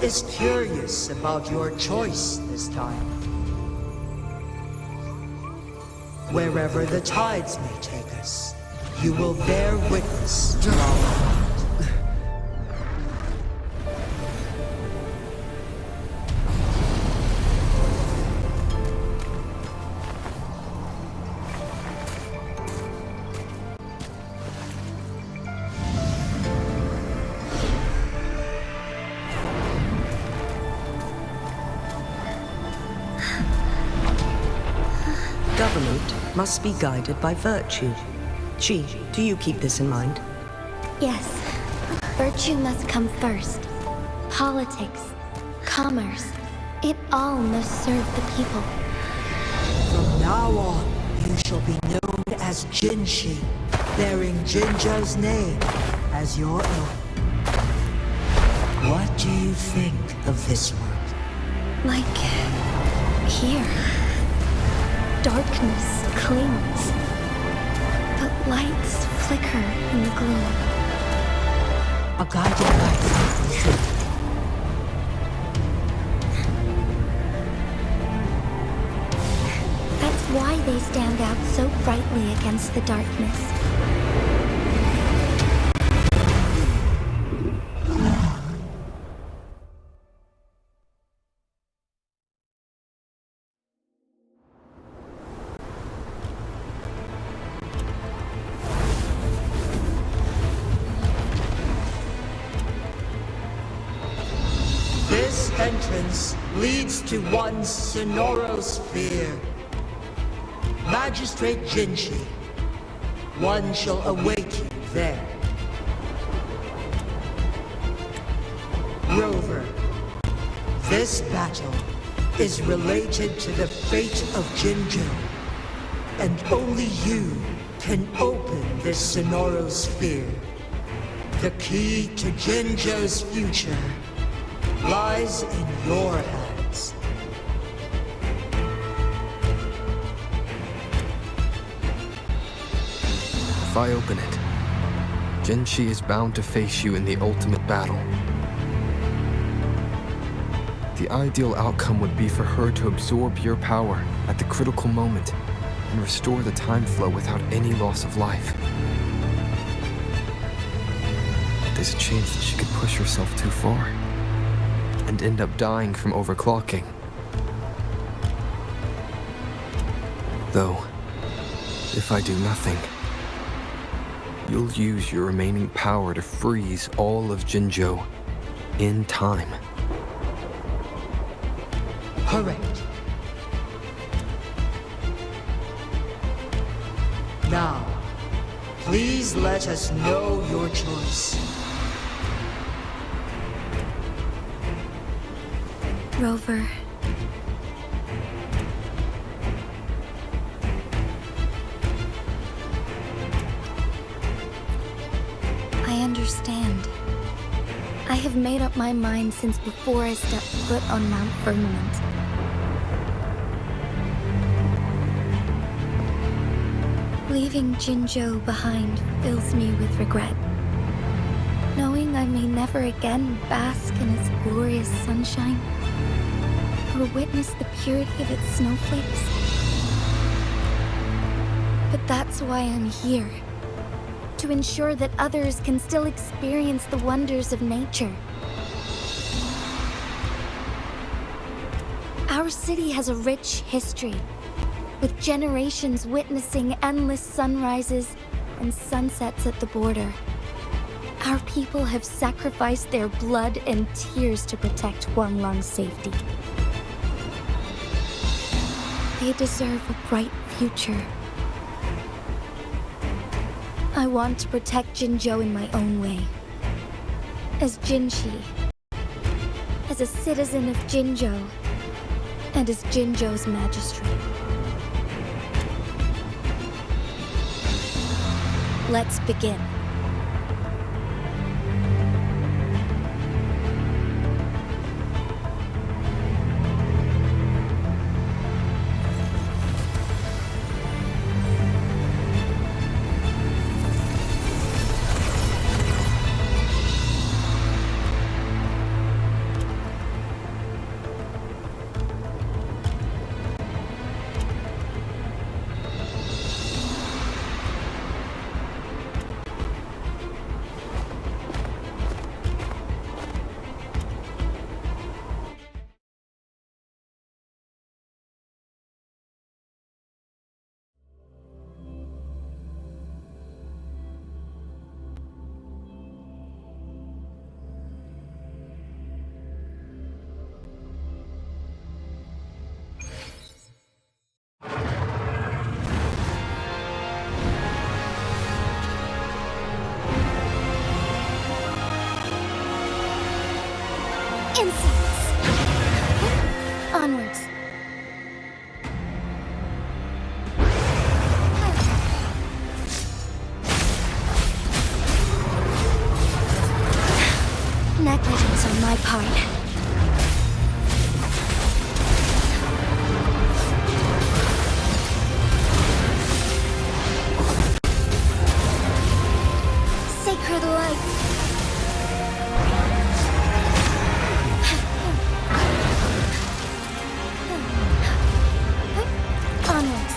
is curious about your choice this time. Wherever the tides may take us, you will bear witness to our fate. Government must be guided by virtue. Chi, do you keep this in mind? Yes. Virtue must come first. Politics, commerce, it all must serve the people. From now on, you shall be known as Jinshi, bearing Jinzhou's name as your own. What do you think of this world? Like here. Darkness clings, but lights flicker in the gloom. A guiding light from within. That's why they stand out so brightly against the darkness. This entrance leads to one Sonoro sphere. Magistrate Jinshi, one shall await you there. Rover, this battle is related to the fate of Jinzhou, and only you can open this Sonoro sphere. The key to Jinzhou's future lies in your hands. If I open it, Jinshi is bound to face you in the ultimate battle. The ideal outcome would be for her to absorb your power at the critical moment and restore the time flow without any loss of life. There's a chance that she could push herself too far and end up dying from overclocking. Though, if I do nothing, you'll use your remaining power to freeze all of Jinzhou in time. Correct. Now, please let us know your choice. Rover. I understand. I have made up my mind since before I stepped foot on Mount Firmament. Leaving Jinzhou behind fills me with regret. Knowing I may never again bask in its glorious sunshine, or witness the purity of its snowflakes. But that's why I'm here. To ensure that others can still experience the wonders of nature. Our city has a rich history, with generations witnessing endless sunrises and sunsets at the border. Our people have sacrificed their blood and tears to protect Huanglong's safety. They deserve a bright future. I want to protect Jinzhou in my own way. As Jinshi, as a citizen of Jinzhou, and as Jinzhou's magistrate. Let's begin. Onwards. Negligence on my part. Sacred light. Onwards.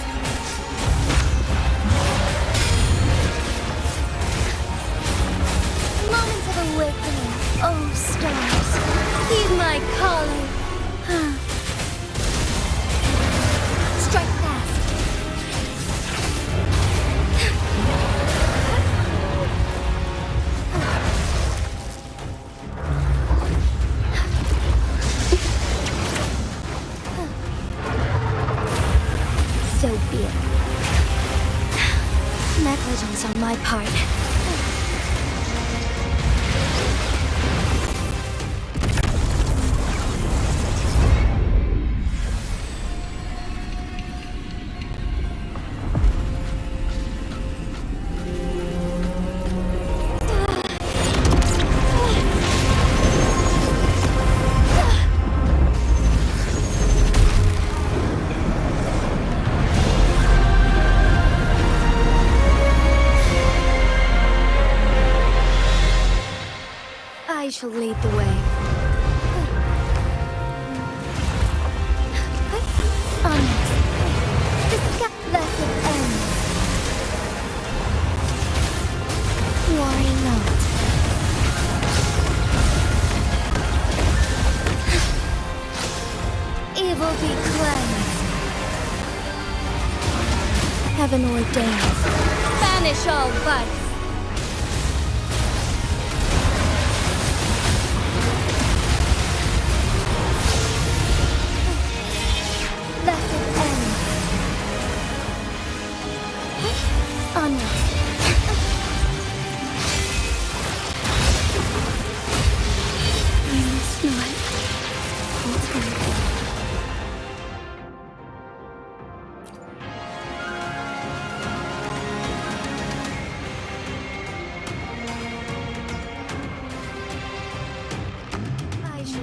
Moment of awakening. Oh, stars, heed my calling. Strike fast. So be it. Negligence on my part. I shall lead the way. Onwards. The blessed end. Worry not. Evil be cleansed. Heaven ordains. Banish all vice.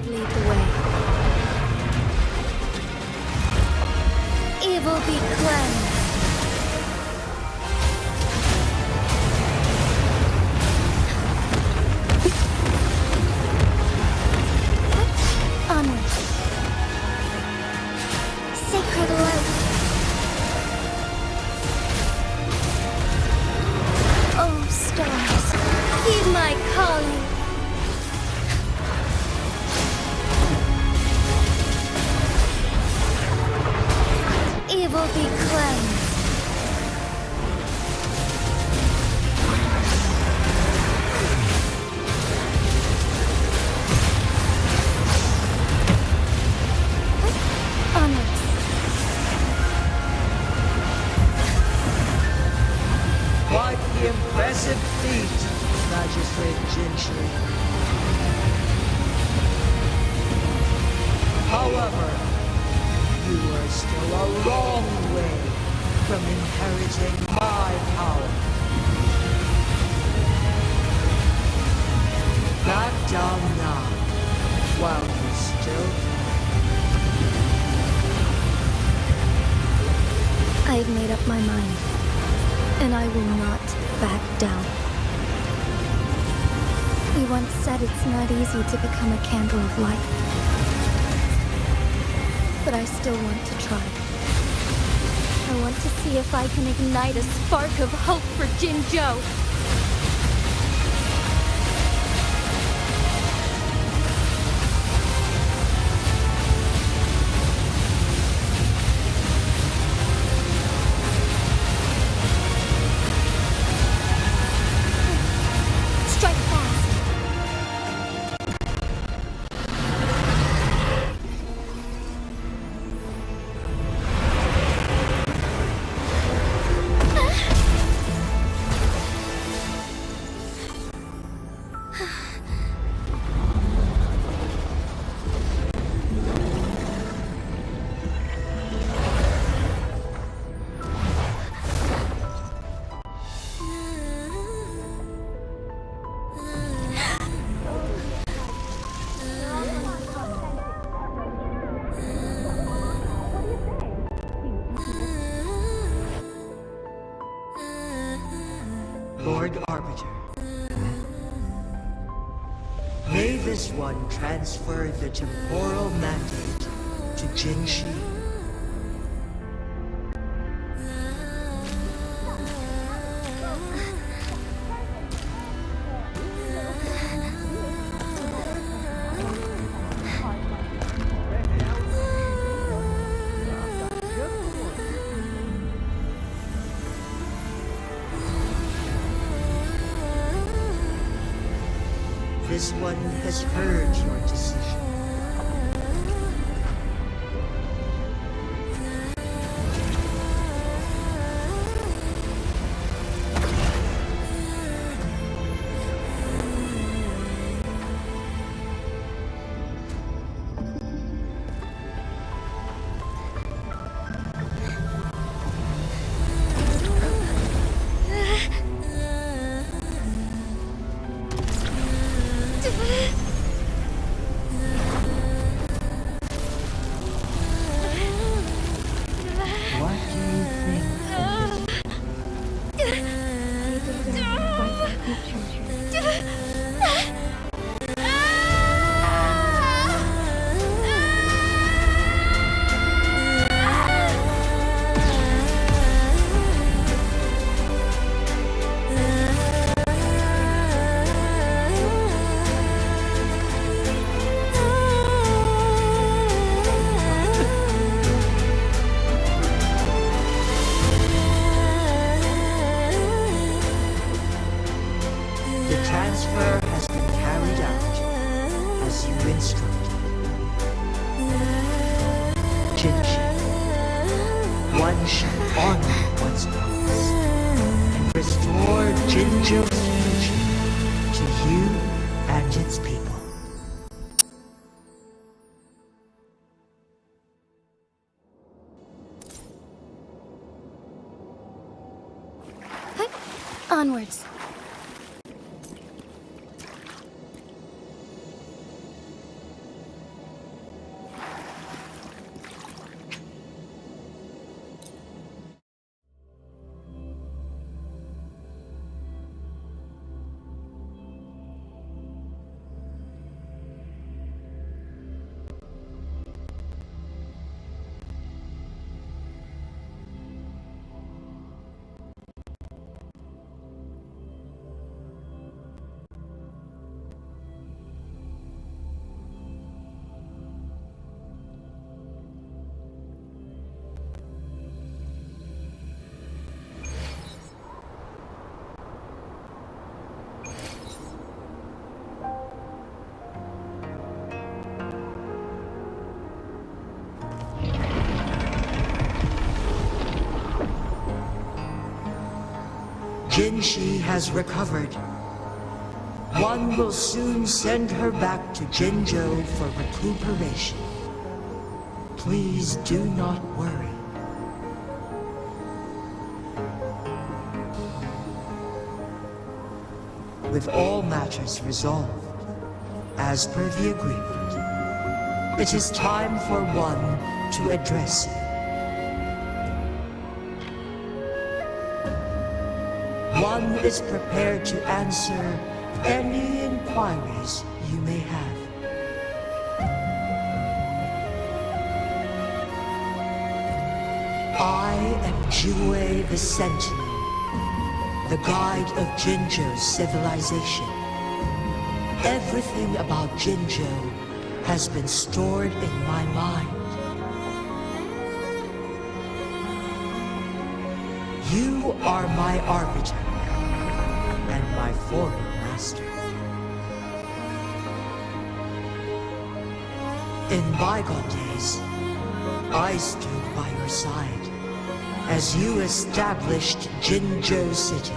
Lead the way. Evil be cleansed. Onwards. Sacred light. Oh, stars, heed my calling. Evil be cleansed. Onwards. Quite the impressive feat, Magistrate Jinshi. However, you are still a long way from inheriting my power. Back down now, while you still can. I've made up my mind, and I will not back down. You once said it's not easy to become a candle of light. But I still want to try. I want to see if I can ignite a spark of hope for Jinzhou. Strike fast. Lord Arbiter. May this one transfer the temporal mandate to Jinshi. This one has heard your decision. One shall honor one's promise and restore Jinjo's future to you and its people. Onwards. Jinshi has recovered. One will soon send her back to Jinjo for recuperation. Please do not worry. With all matters resolved, as per the agreement, it is time for one to address you. One is prepared to answer any inquiries you may have. I am Jue the Sentinel, the guide of Jinjo's civilization. Everything about Jinjo has been stored in my mind. You are my arbiter and my foreign master. In bygone days, I stood by your side as you established Jinjo City.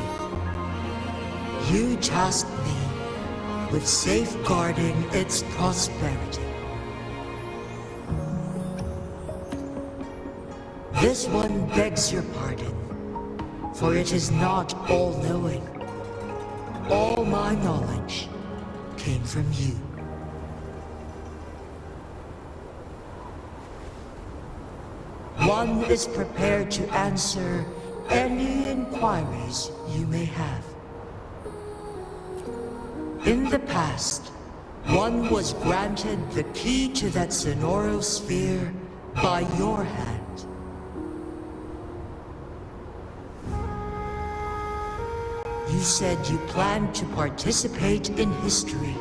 You tasked me with safeguarding its prosperity. This one begs your pardon, for it is not all-knowing. All my knowledge came from you. One is prepared to answer any inquiries you may have. In the past, one was granted the key to that Sonoro sphere by your hand. You said you planned to participate in history,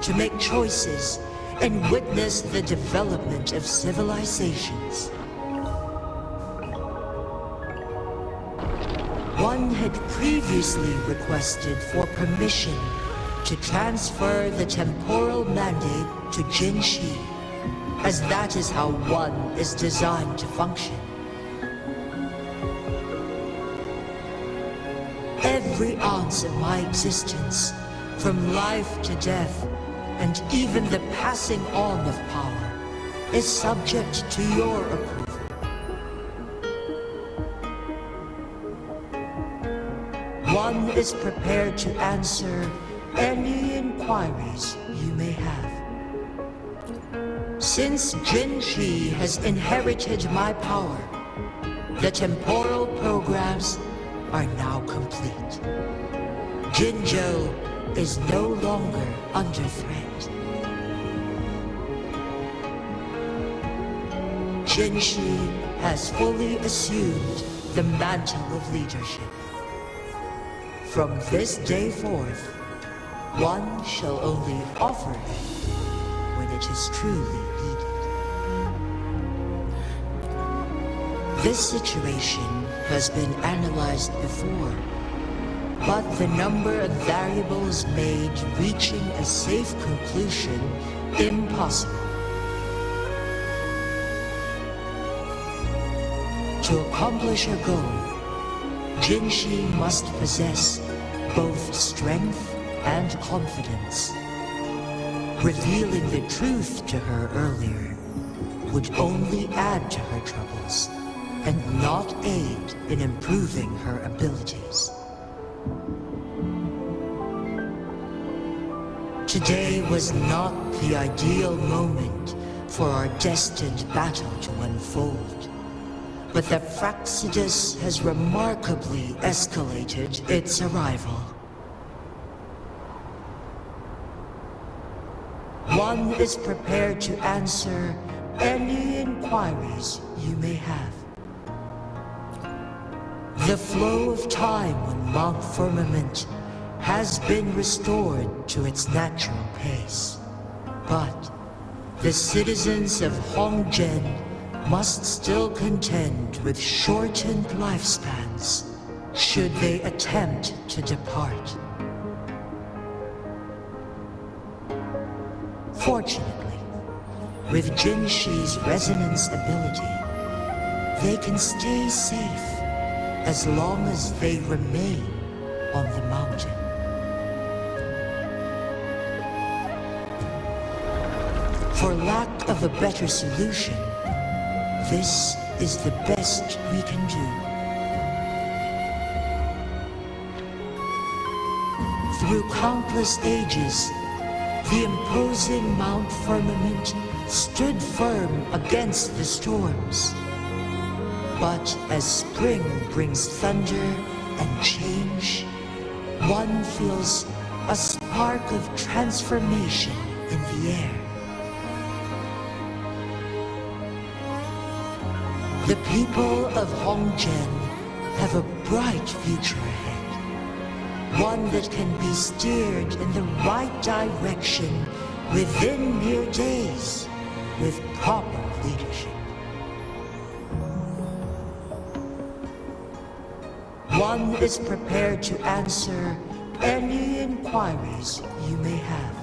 to make choices and witness the development of civilizations. One had previously requested for permission to transfer the temporal mandate to Jinshi, as that is how one is designed to function. Every ounce of my existence, from life to death, and even the passing on of power, is subject to your approval. One is prepared to answer any inquiries you may have. Since Jinshi has inherited my power, the temporal programs are now complete. Jinzhou is no longer under threat. Jinshi has fully assumed the mantle of leadership. From this day forth, one shall only offer it when it is truly needed. This situation has been analyzed before, but the number of variables made reaching a safe conclusion impossible. To accomplish her goal, Jinshi must possess both strength and confidence. Revealing the truth to her earlier would only add to her troubles and not aid in improving her abilities. Today was not the ideal moment for our destined battle to unfold, but the Fraxidus has remarkably escalated its arrival. One is prepared to answer any inquiries you may have. The flow of time on Mount Firmament has been restored to its natural pace, but the citizens of Huanglong must still contend with shortened lifespans should they attempt to depart. Fortunately, with Jinshi's resonance ability, they can stay safe as long as they remain on the mountain. For lack of a better solution, this is the best we can do. Through countless ages, the imposing Mount Firmament stood firm against the storms. But as spring brings thunder and change, one feels a spark of transformation in the air. The people of Huanglong have a bright future ahead. One that can be steered in the right direction within mere days with proper leadership. One is prepared to answer any inquiries you may have.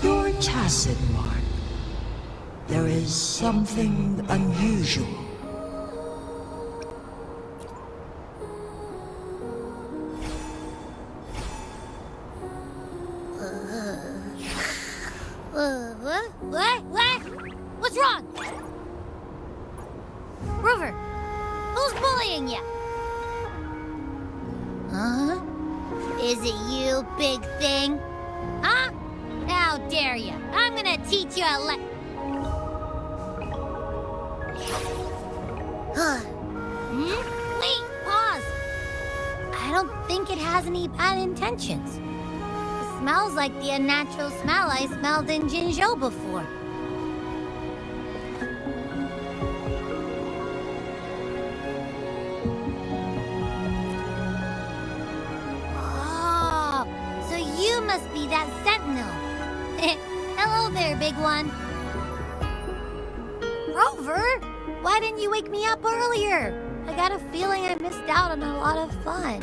Your tacit mark. There is something unusual. What? What's wrong? Rover, who's bullying you? Huh? Is it you, big thing? Huh? How dare you? I'm gonna teach you a Wait! think it has any bad intentions. It smells like the unnatural smell I smelled in Jinzhou before. Oh, so you must be that sentinel. Hello there, big one. Rover, why didn't you wake me up earlier? I got a feeling I missed out on a lot of fun.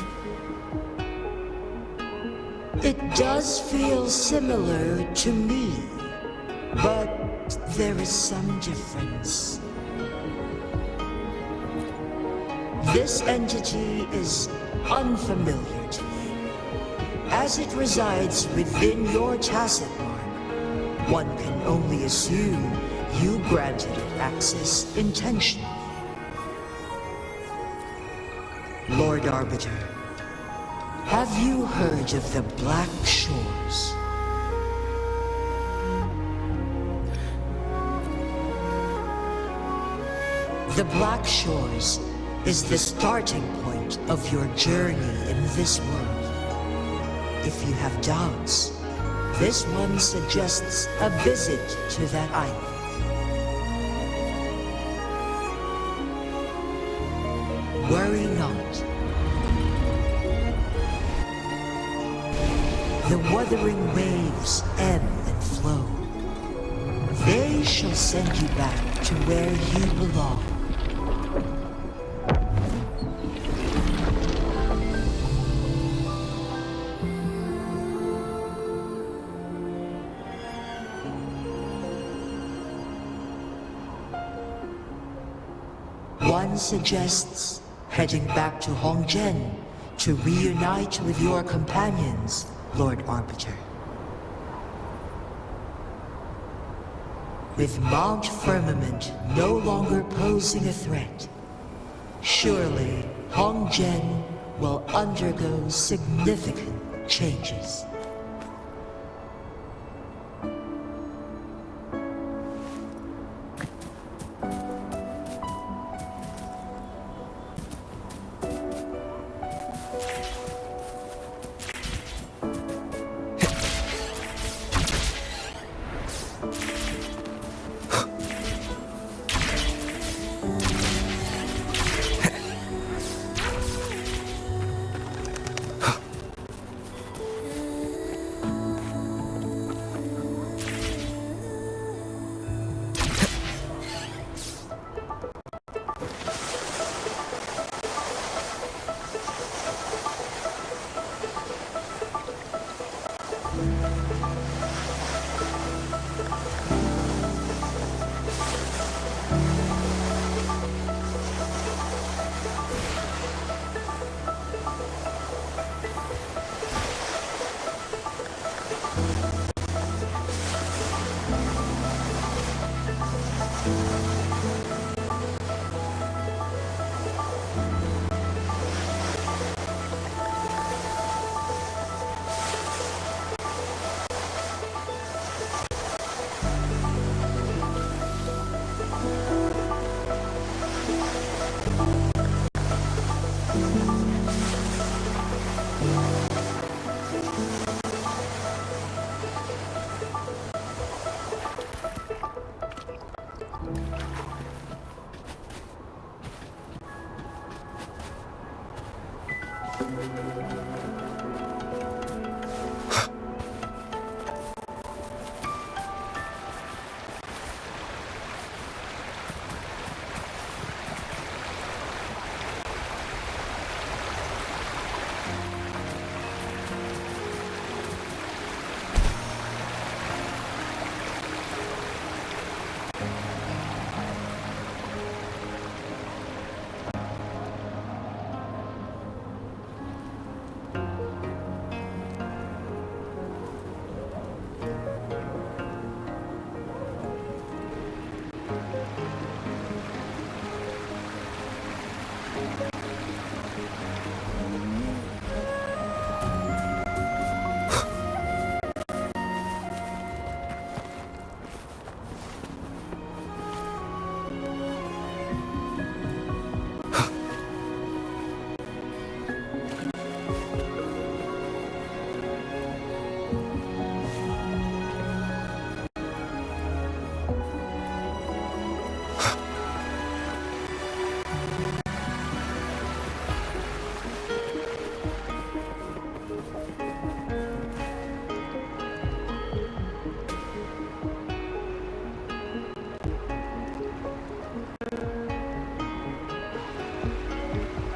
It does feel similar to me, but there is some difference. This entity is unfamiliar to me, as it resides within your tacit mark. One can only assume you granted it access intentionally. Lord Arbiter, have you heard of the Black Shores? The Black Shores is the starting point of your journey in this world. If you have doubts, this one suggests a visit to that island. Worry not. The wuthering waves ebb and flow. They shall send you back to where you belong. One suggests heading back to Hongzhen to reunite with your companions, Lord Arbiter. With Mount Firmament no longer posing a threat, surely Hongzhen will undergo significant changes.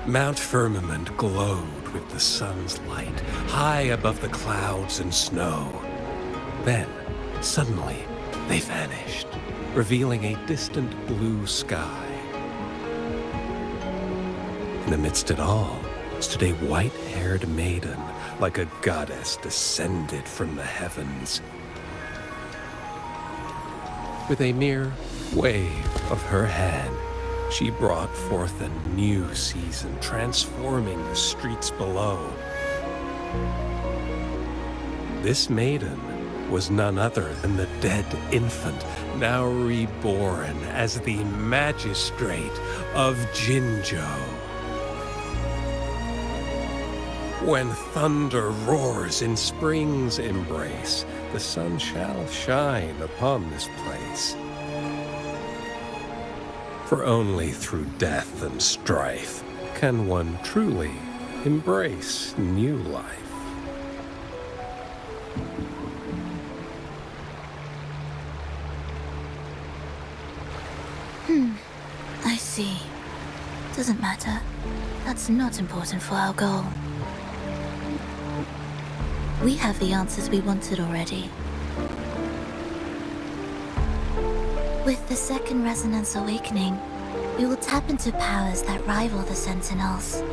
Mount Firmament glowed with the sun's light, high above the clouds and snow. Then, suddenly, they vanished, revealing a distant blue sky. And amidst it all stood a white-haired maiden, like a goddess descended from the heavens. With a mere wave of her hand, she brought forth a new season, transforming the streets below. This maiden was none other than the dead infant, now reborn as the magistrate of Jinzhou. When thunder roars in spring's embrace, the sun shall shine upon this place. For only through death and strife can one truly embrace new life. I see. Doesn't matter. That's not important for our goal. We have the answers we wanted already. With the second resonance awakening, we will tap into powers that rival the Sentinels.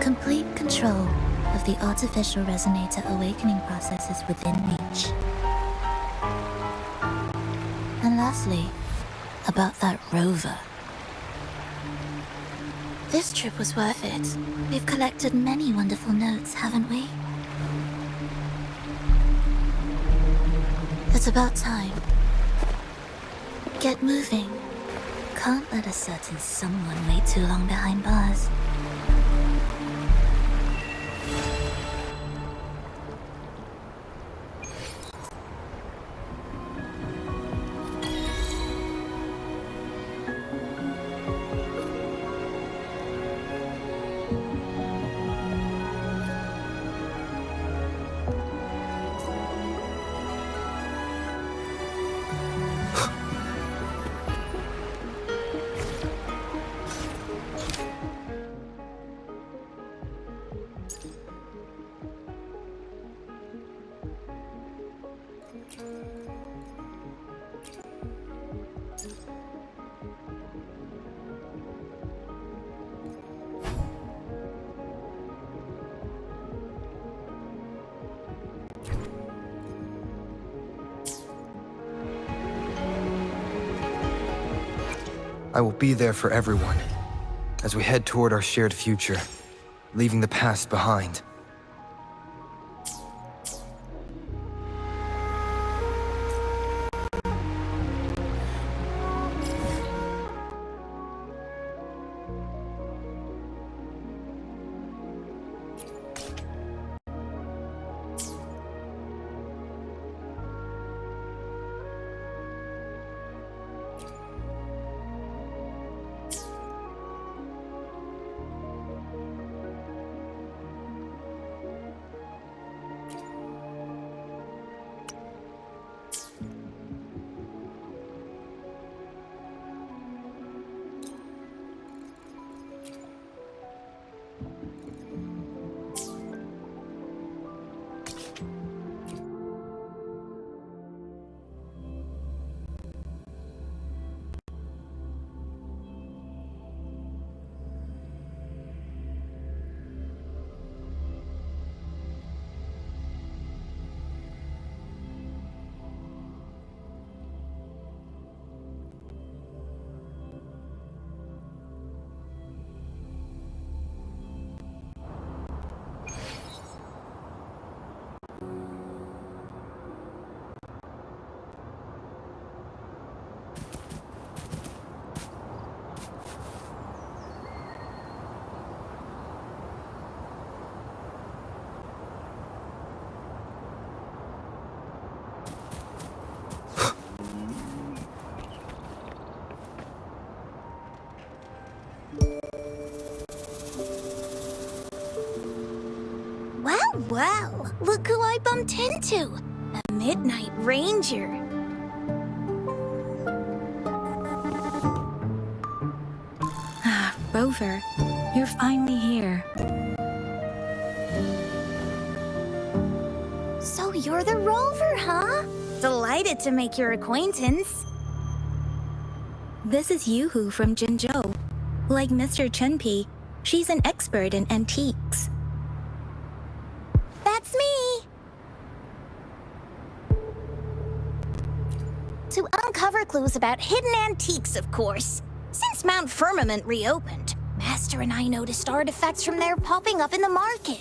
Complete control of the artificial resonator awakening process is within reach. And lastly, about that rover. This trip was worth it. We've collected many wonderful notes, haven't we? It's about time. Get moving. Can't let a certain someone wait too long behind bars. I will be there for everyone as we head toward our shared future, leaving the past behind. Wow, look who I bumped into! A Midnight Ranger. Rover, You're finally here. So you're the rover, huh? Delighted to make your acquaintance. This is Yoo-hoo from Jinzhou. Like Mr. Chunpei, she's an expert in antiques. That's me! To uncover clues about hidden antiques, of course. Since Mount Firmament reopened, Master and I noticed artifacts from there popping up in the market.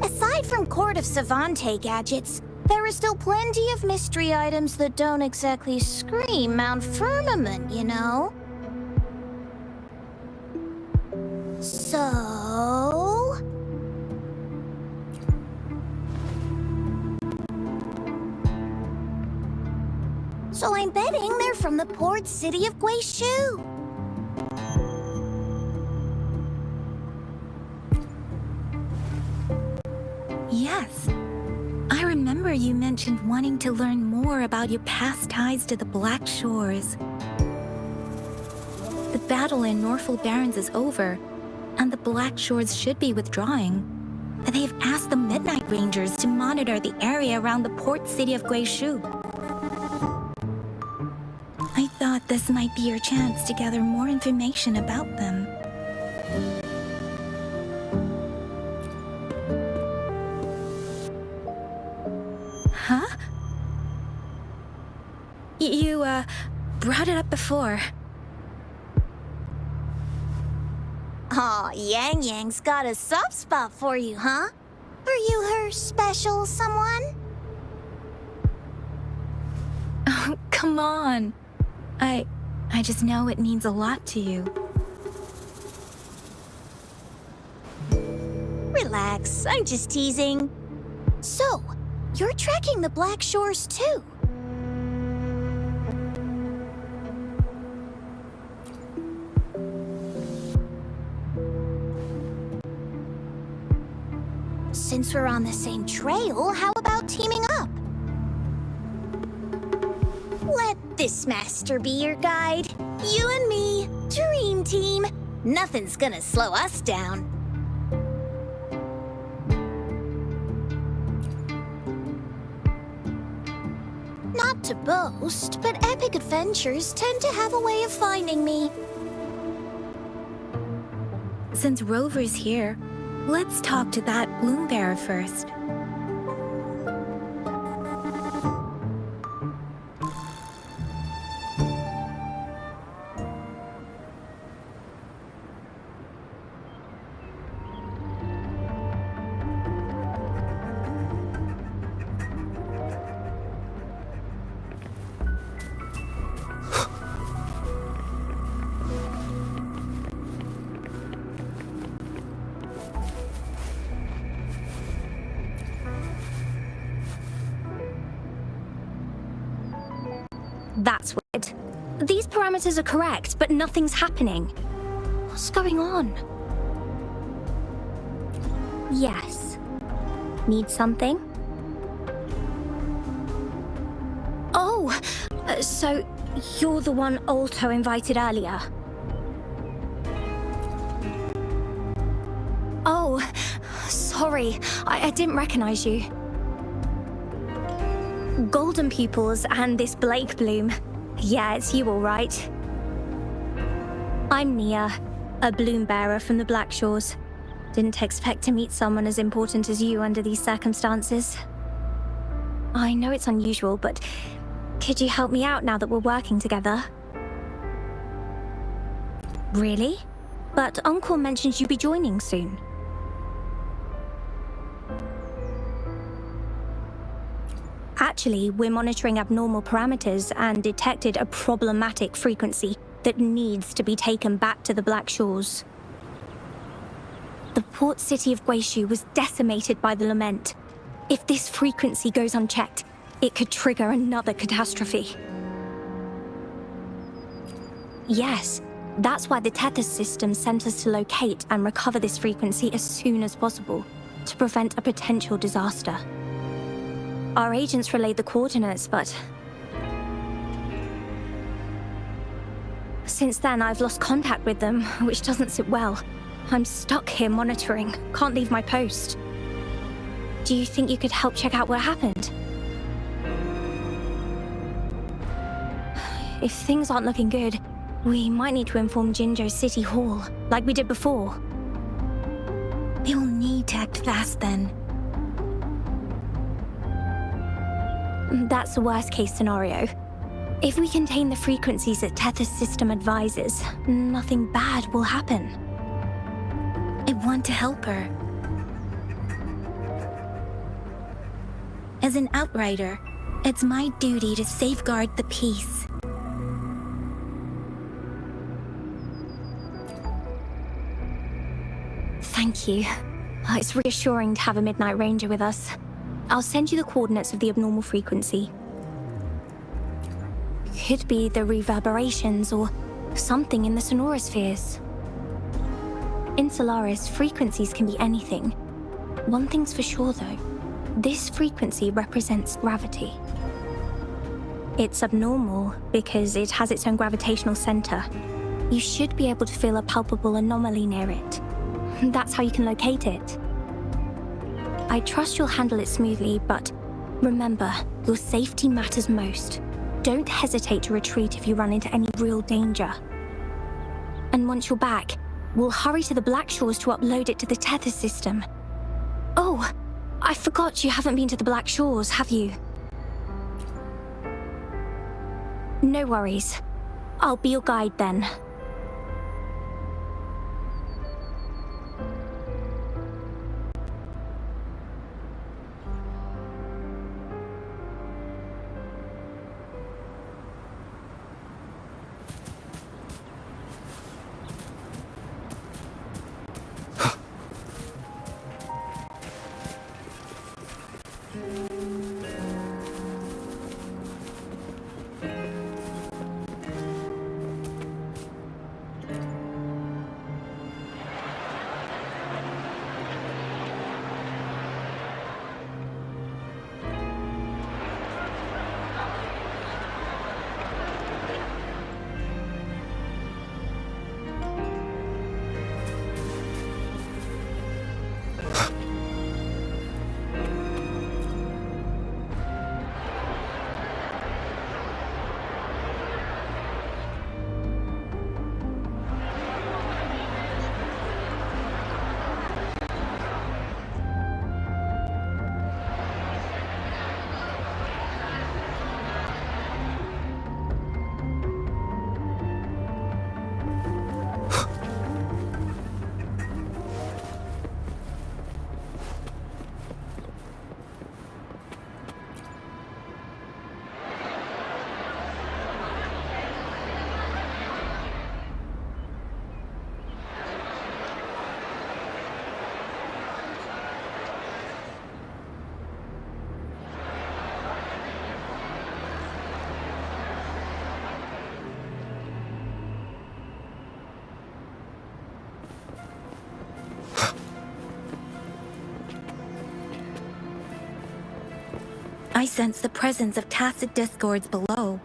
Aside from Court of Savante gadgets, there are still plenty of mystery items that don't exactly scream Mount Firmament, you know? So... So I'm betting they're from the port city of Guishu. Yes. I remember you mentioned wanting to learn more about your past ties to the Black Shores. The battle in Norfolk Barrens is over, and the Black Shores should be withdrawing. They've asked the Midnight Rangers to monitor the area around the port city of Guishu. I thought this might be your chance to gather more information about them. Huh? You brought it up before. Aw, Yang Yang's got a soft spot for you, huh? Are you her special someone? Oh, come on. I just know it means a lot to you. Relax, I'm just teasing. So, you're tracking the Black Shores too? Since we're on the same trail, how about teaming up? Let this master be your guide. You and me, dream team. Nothing's gonna slow us down. Not to boast, but epic adventures tend to have a way of finding me. Since Rover's here, let's talk to that Bloombearer first. That's weird. These parameters are correct, but nothing's happening. What's going on? Yes. Need something? Oh! So, you're the one Alto invited earlier? Oh, sorry. I didn't recognize you. Golden Pupils and this Blake Bloom. Yeah, it's you all right. I'm Nia, a bloom bearer from the Black Shores. Didn't expect to meet someone as important as you under these circumstances. I know it's unusual, but could you help me out now that we're working together? Really? But Uncle mentioned you'd be joining soon. Actually, we're monitoring abnormal parameters and detected a problematic frequency that needs to be taken back to the Black Shores. The port city of Guishu was decimated by the lament. If this frequency goes unchecked, it could trigger another catastrophe. Yes, that's why the Tethys system sent us to locate and recover this frequency as soon as possible, to prevent a potential disaster. Our agents relayed the coordinates, but... Since then, I've lost contact with them, which doesn't sit well. I'm stuck here monitoring, can't leave my post. Do you think you could help check out what happened? If things aren't looking good, we might need to inform Jinzhou City Hall, like we did before. We'll need to act fast then. That's the worst case scenario. If we contain the frequencies that Tetha's system advises, nothing bad will happen. I want to help her. As an outrider, it's my duty to safeguard the peace. Thank you. It's reassuring to have a Midnight Ranger with us. I'll send you the coordinates of the abnormal frequency. Could be the reverberations or something in the sonorospheres. In Solaris, frequencies can be anything. One thing's for sure though, this frequency represents gravity. It's abnormal because it has its own gravitational center. You should be able to feel a palpable anomaly near it. That's how you can locate it. I trust you'll handle it smoothly, but remember, your safety matters most. Don't hesitate to retreat if you run into any real danger. And once you're back, we'll hurry to the Black Shores to upload it to the Tether system. Oh, I forgot you haven't been to the Black Shores, have you? No worries. I'll be your guide then. I sense the presence of tacit discords below.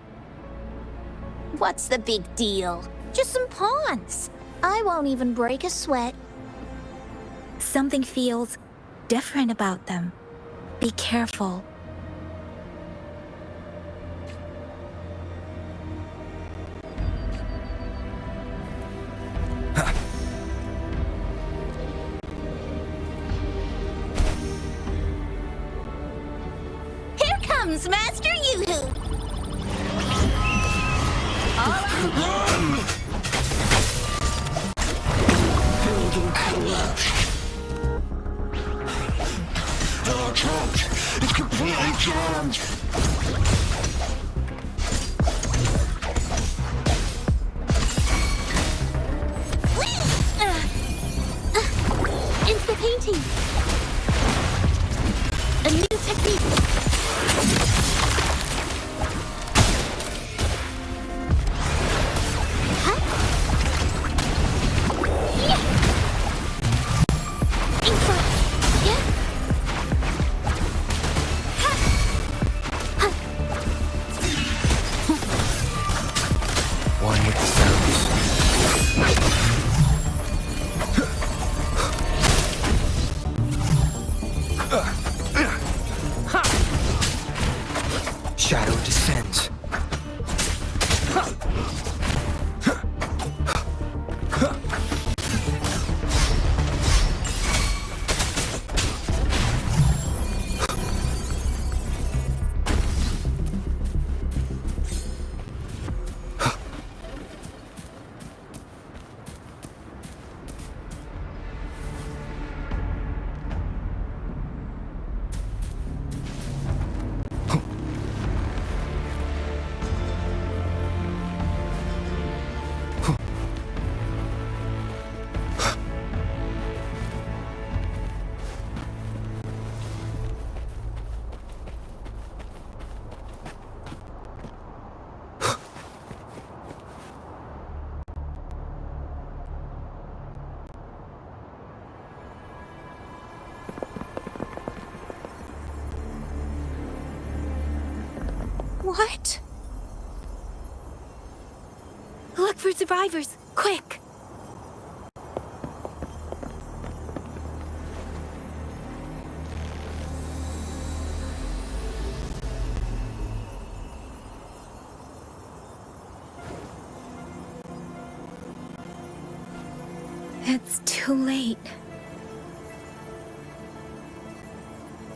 What's the big deal? Just some pawns. I won't even break a sweat. Something feels different about them. Be careful. Here comes Master Yoo-hoo! It's completely jammed! Into the painting! A new technique! shadow descends. What? Look for survivors, quick! It's too late.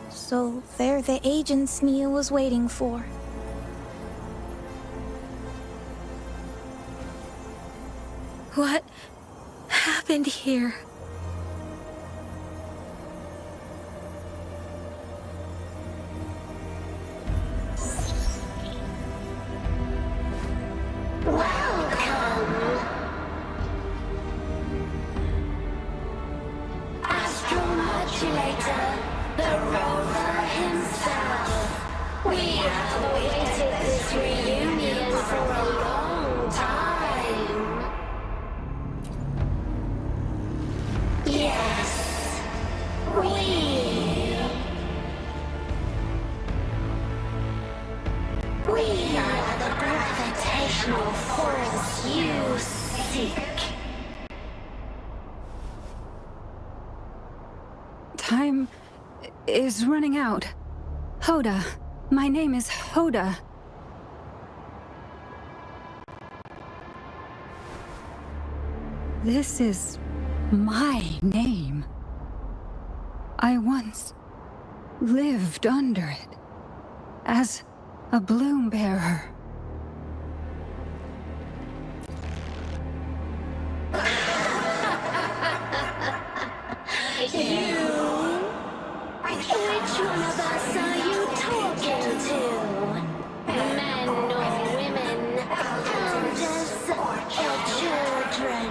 So they're the agents Nian was waiting for. What happened here? Astromodulator, the rover himself. We have awaited this reunion for a long time. Yes, we are the gravitational force you seek. Time is running out. Hoda. My name is Hoda. This is my name. I once lived under it as a bloom bearer. Which one of us are you talking to? Men or women? Elders or children?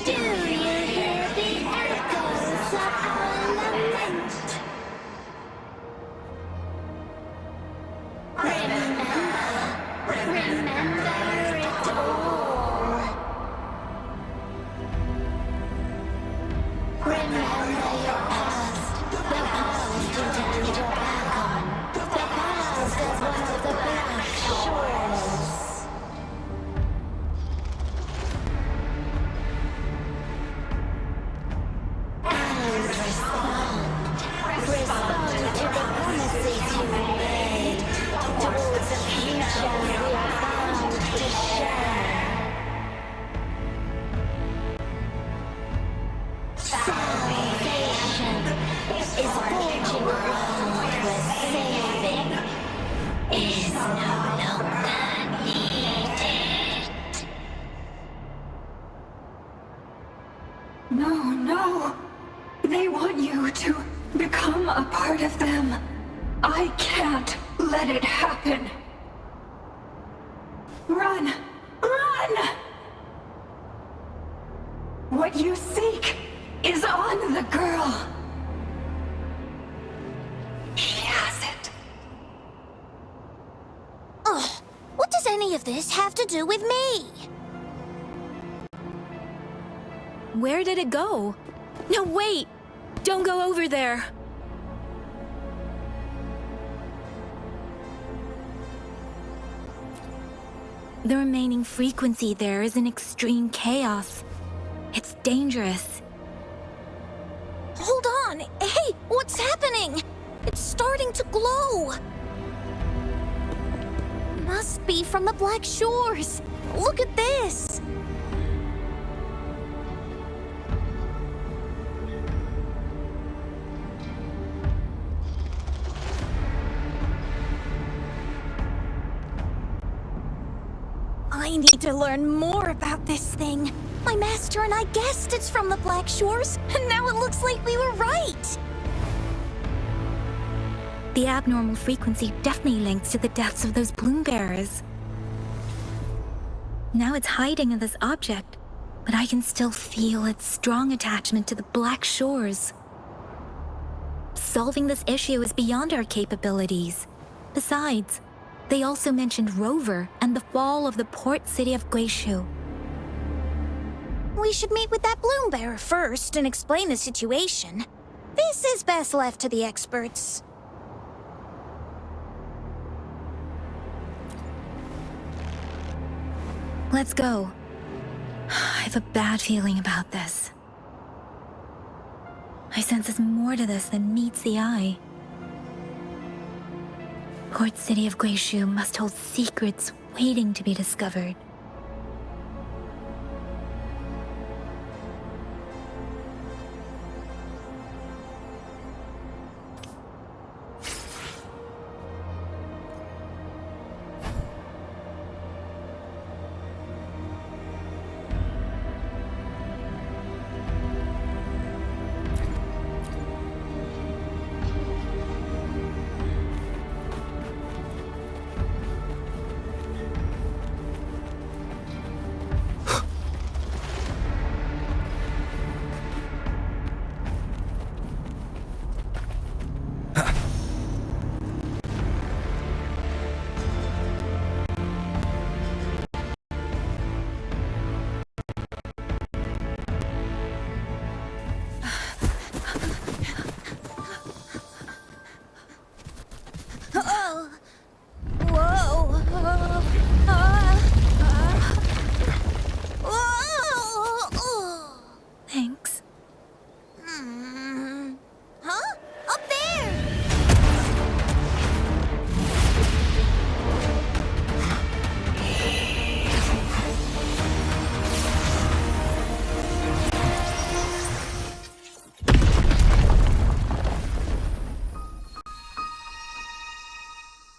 Do you hear the echoes of our lament? Remember it all. Remember your past, the past you turned your back on, the past as one of the black shores. And respond to the promises you made towards a future we are bound to share. Salvation is forging a world where saving is no longer needed. No. They want you to become a part of them. I can't let it happen. Run! What you seek is on the girl. She has it. Ugh, what does any of this have to do with me? Where did it go? No, wait! Don't go over there! The remaining frequency there is in extreme chaos. It's dangerous. Hold on! Hey, what's happening? It's starting to glow! Must be from the Black Shores! Look at this! I need to learn more about this thing. My master and I guessed it's from the Black Shores, and now it looks like we were right! The abnormal frequency definitely links to the deaths of those bloom bearers. Now it's hiding in this object, but I can still feel its strong attachment to the Black Shores. Solving this issue is beyond our capabilities. Besides, they also mentioned Rover and the fall of the port city of Guishu. We should meet with that bloom bearer first and explain the situation. This is best left to the experts. Let's go. I have a bad feeling about this. I sense there's more to this than meets the eye. Port City of Guishu must hold secrets waiting to be discovered. Thanks. Huh? Up there!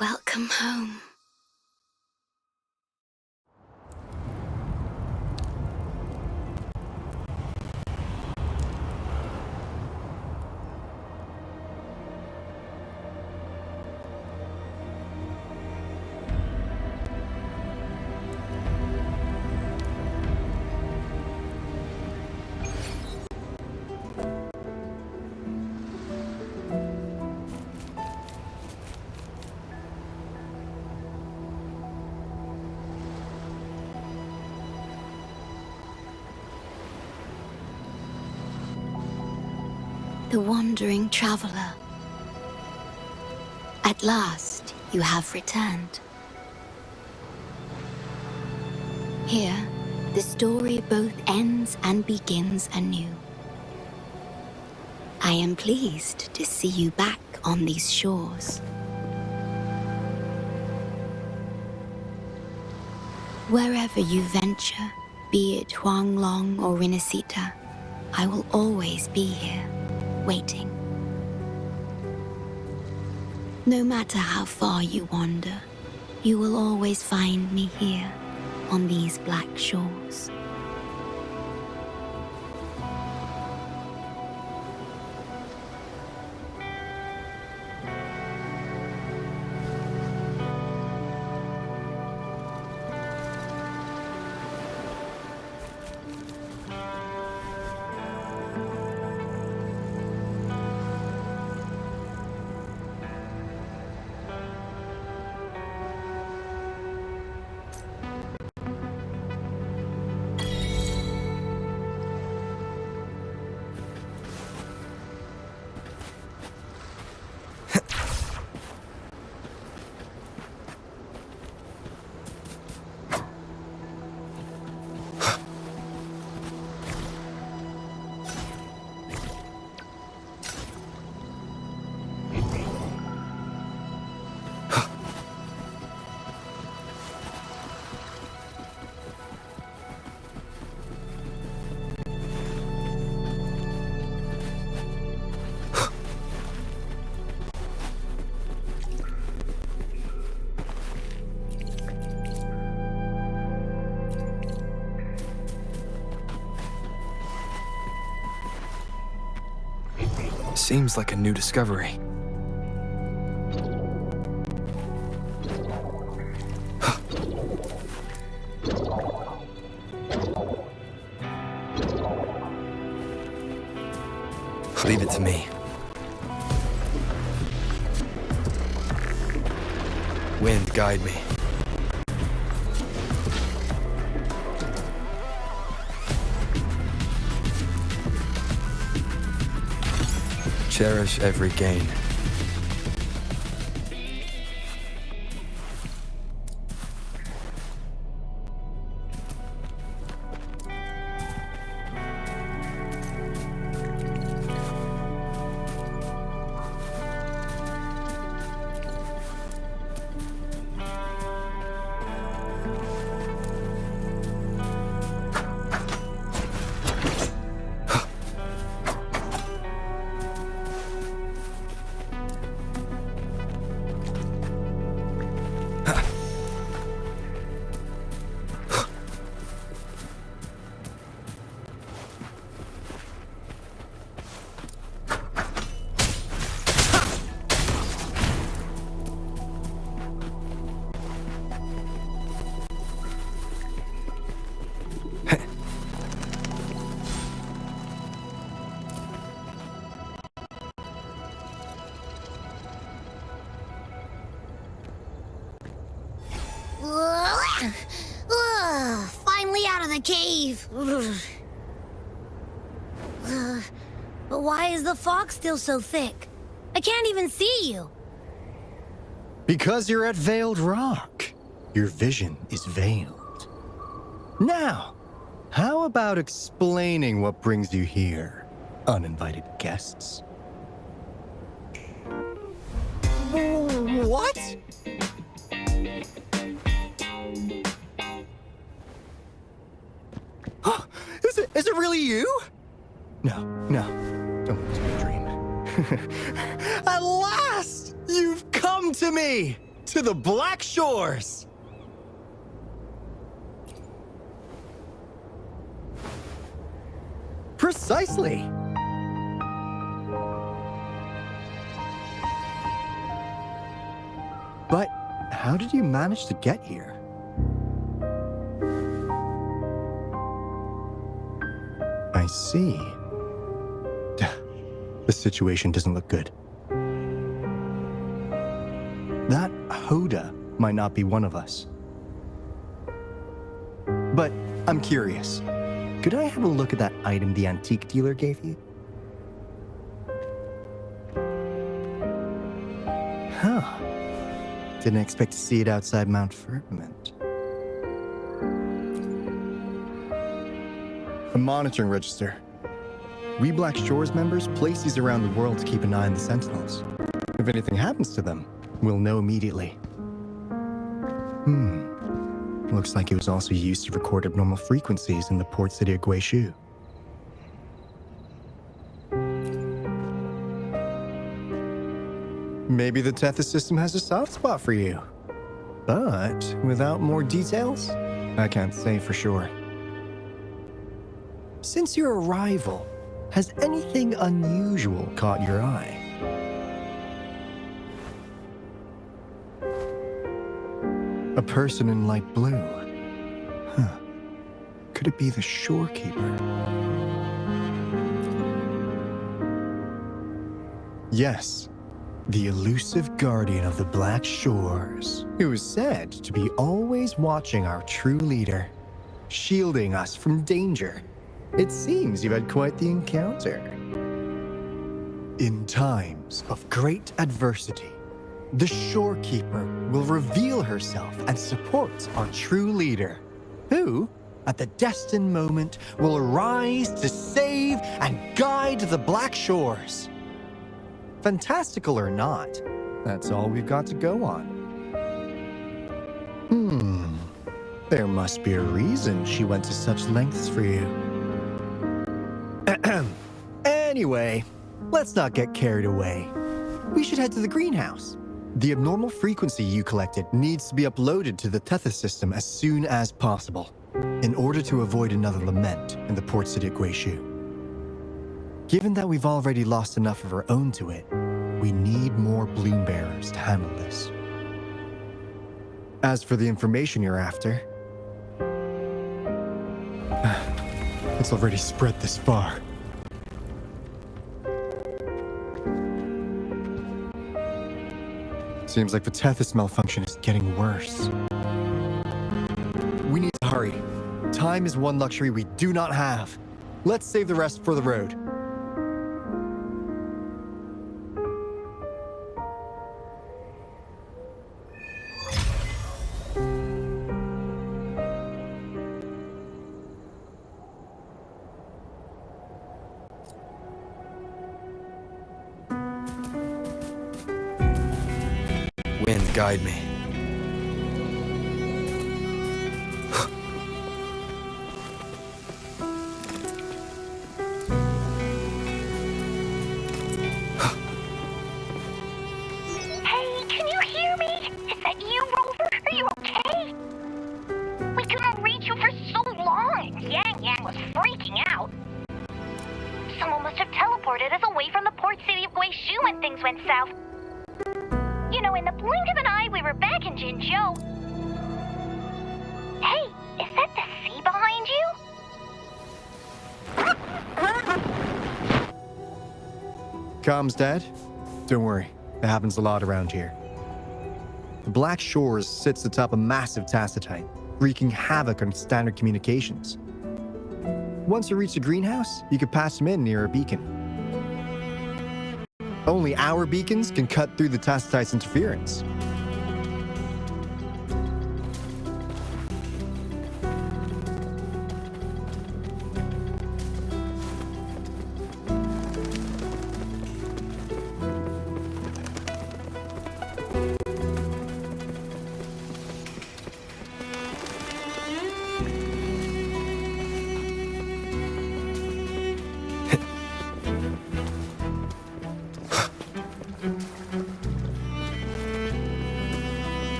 Welcome home. The wandering traveler. At last, you have returned. Here, the story both ends and begins anew. I am pleased to see you back on these shores. Wherever you venture, be it Huanglong or Rinesita, I will always be here, waiting. No matter how far you wander, you will always find me here, on these black shores. Seems like a new discovery. Leave it to me. Wind, guide me. Cherish every gain. Finally out of the cave. But why is the fog still so thick? I can't even see you. Because you're at Veiled Rock. Your vision is veiled. Now, how about explaining what brings you here, uninvited guests? What? Is it really you? No, don't lose my dream. At last, you've come to me, to the Black Shores. Precisely. But how did you manage to get here? I see. The situation doesn't look good. That Hoda might not be one of us. But I'm curious. Could I have a look at that item the antique dealer gave you? Huh. Didn't expect to see it outside Mount Firmament. A monitoring register. We Black Shores members place these around the world to keep an eye on the Sentinels. If anything happens to them, we'll know immediately. Looks like it was also used to record abnormal frequencies in the port city of Guishu. Maybe the Tethys system has a soft spot for you. But without more details, I can't say for sure. Since your arrival, has anything unusual caught your eye? A person in light blue. Huh. Could it be the shorekeeper? Yes. The elusive guardian of the Black Shores, who is said to be always watching our true leader, shielding us from danger. It seems you've had quite the encounter. In times of great adversity, the Shorekeeper will reveal herself and support our true leader, who, at the destined moment, will arise to save and guide the Black Shores. Fantastical or not, that's all we've got to go on. There must be a reason she went to such lengths for you. Anyway, let's not get carried away. We should head to the greenhouse. The abnormal frequency you collected needs to be uploaded to the Tethys system as soon as possible, in order to avoid another lament in the port city of Guishu. Given that we've already lost enough of our own to it, we need more bloom bearers to handle this. As for the information you're after, it's already spread this far. Seems like the Tethys malfunction is getting worse. We need to hurry. Time is one luxury we do not have. Let's save the rest for the road. Wind, guide me. Hey, can you hear me? Is that you, Rover? Are you okay? We couldn't reach you for so long. Yang was freaking out. Someone must have teleported us away from the port city of Guishu when things went south. You know, in the blink of an eye, we were back in Jinzhou. Hey, is that the sea behind you? Comms dead? Don't worry, it happens a lot around here. The Black Shores sits atop a massive tacitite, wreaking havoc on standard communications. Once you reach the greenhouse, you could patch them in near a beacon. Only our beacons can cut through the tacitite's interference.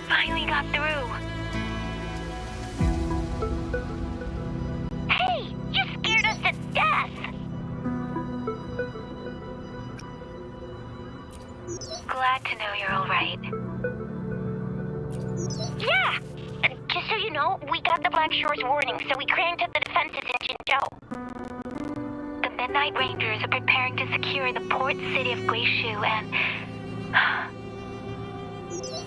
Finally got through. Hey, you scared us to death. Glad to know you're all right. Yeah, just so you know, we got the Black Shores warning, so we cranked up the defenses in Jinzhou. The Midnight Rangers are preparing to secure the port city of Guishu and...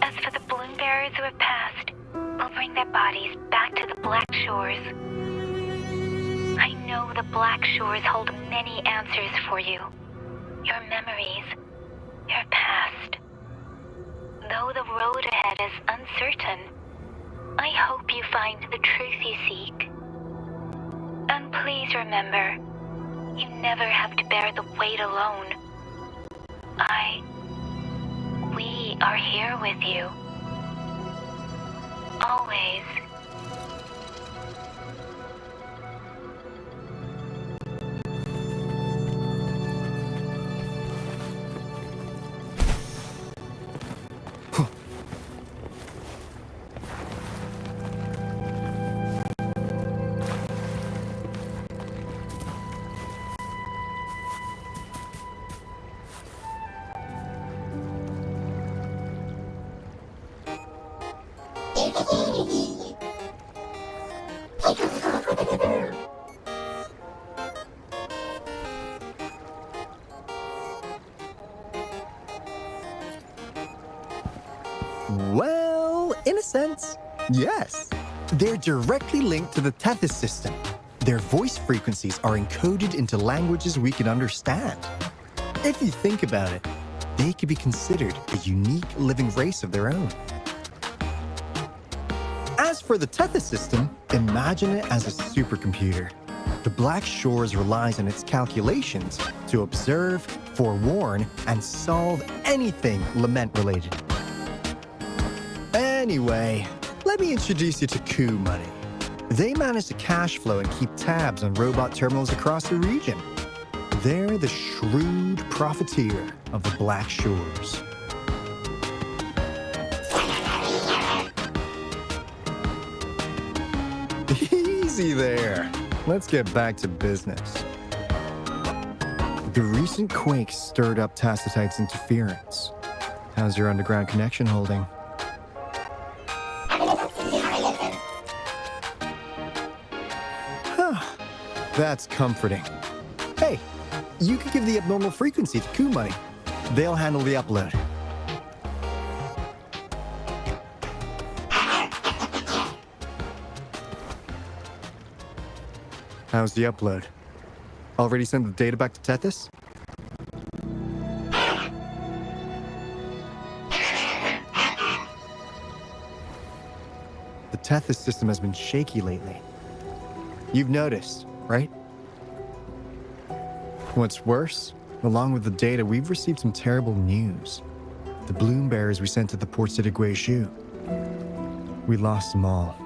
As for the balloon bearers who have passed, we'll bring their bodies back to the Black Shores. I know the Black Shores hold many answers for you. Your memories, your past. Though the road ahead is uncertain, I hope you find the truth you seek. And please remember, you never have to bear the weight alone. We are here with you. Always. Well, in a sense, yes. They're directly linked to the Tethys system. Their voice frequencies are encoded into languages we can understand. If you think about it, they could be considered a unique living race of their own. As for the Tethys system, imagine it as a supercomputer. The Black Shores relies on its calculations to observe, forewarn, and solve anything lament related. Anyway, let me introduce you to Coup Money. They manage to cash flow and keep tabs on robot terminals across the region. They're the shrewd profiteer of the Black Shores. Easy there. Let's get back to business. The recent quake stirred up Tacitite's interference. How's your underground connection holding? That's comforting. Hey, you could give the abnormal frequency to Coup Money. They'll handle the upload. How's the upload? Already sent the data back to Tethys? The Tethys system has been shaky lately. You've noticed, right? What's worse, along with the data, we've received some terrible news. The bloom bearers we sent to the port city Guishu. We lost them all.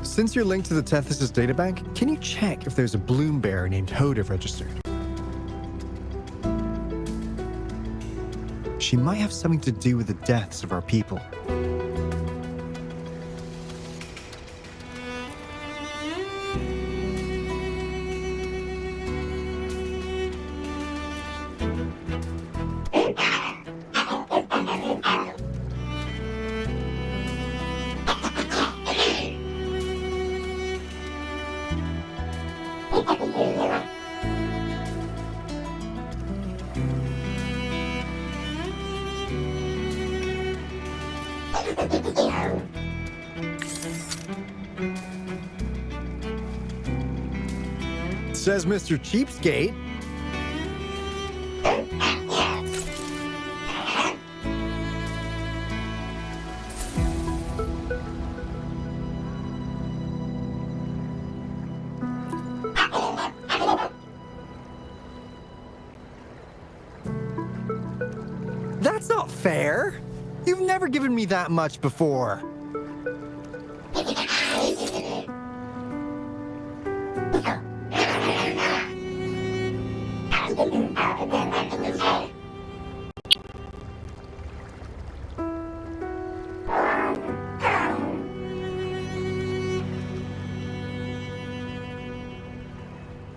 Since you're linked to the Tethys' databank, can you check if there's a bloom bearer named Hoda registered? She might have something to do with the deaths of our people. Says Mr. Cheapskate. That's not fair. You've never given me that much before.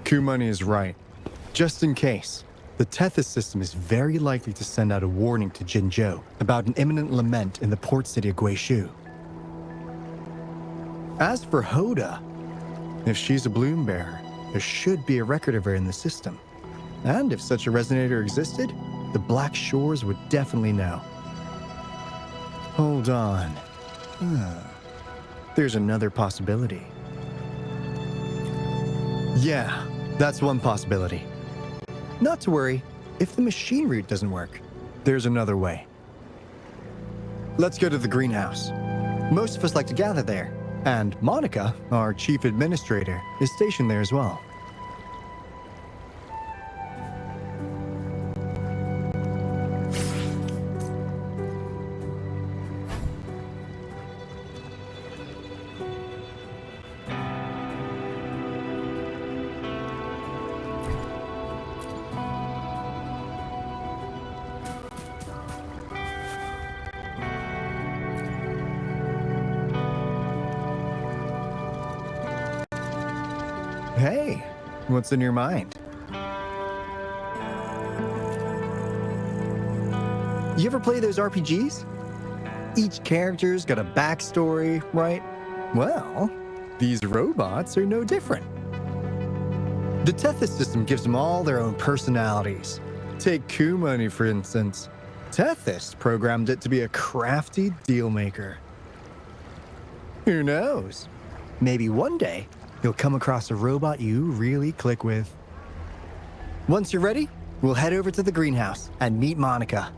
Coup Money is right. Just in case, the Tethys system is very likely to send out a warning to Jinzhou about an imminent lament in the port city of Guishu. As for Hoda, if she's a bloom bearer, there should be a record of her in the system. And if such a resonator existed, the Black Shores would definitely know. Hold on. There's another possibility. Yeah, that's one possibility. Not to worry, if the machine route doesn't work, there's another way. Let's go to the greenhouse. Most of us like to gather there, and Monica, our chief administrator, is stationed there as well. Hey, what's in your mind? You ever play those RPGs? Each character's got a backstory, right? Well, these robots are no different. The Tethys system gives them all their own personalities. Take Coup Money, for instance. Tethys programmed it to be a crafty dealmaker. Who knows? Maybe one day, you'll come across a robot you really click with. Once you're ready, we'll head over to the greenhouse and meet Monica.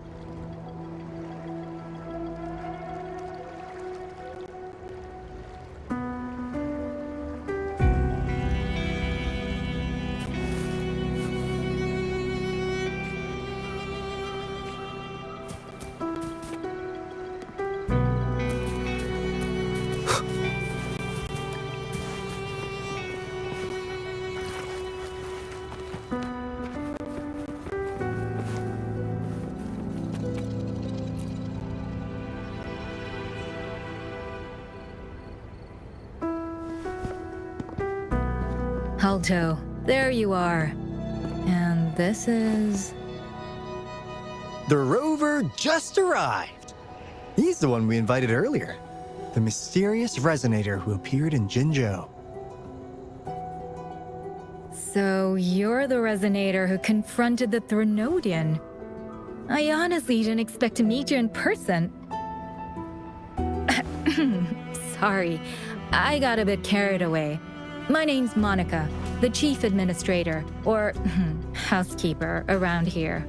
Alto, there you are. And this is... The rover just arrived. He's the one we invited earlier. The mysterious resonator who appeared in Jinzhou. So you're the resonator who confronted the Threnodian. I honestly didn't expect to meet you in person. Sorry, I got a bit carried away. My name's Monica, the chief administrator, or housekeeper around here.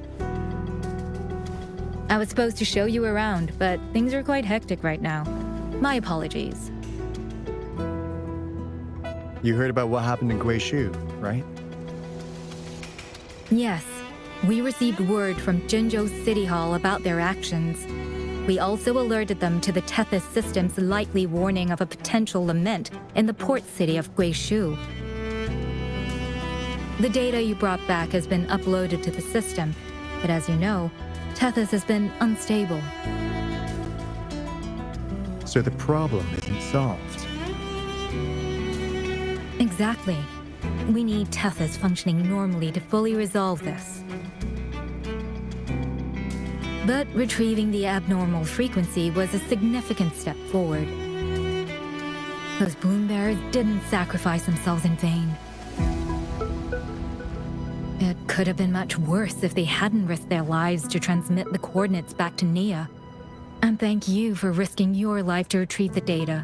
I was supposed to show you around, but things are quite hectic right now. My apologies. You heard about what happened in Guishu, right? Yes, we received word from Jinzhou City Hall about their actions. We also alerted them to the Tethys system's likely warning of a potential lament in the port city of Guishu. The data you brought back has been uploaded to the system, but as you know, Tethys has been unstable. So the problem isn't solved. Exactly. We need Tethys functioning normally to fully resolve this. But retrieving the abnormal frequency was a significant step forward. Those bloombearers didn't sacrifice themselves in vain. It could have been much worse if they hadn't risked their lives to transmit the coordinates back to Nia. And thank you for risking your life to retrieve the data.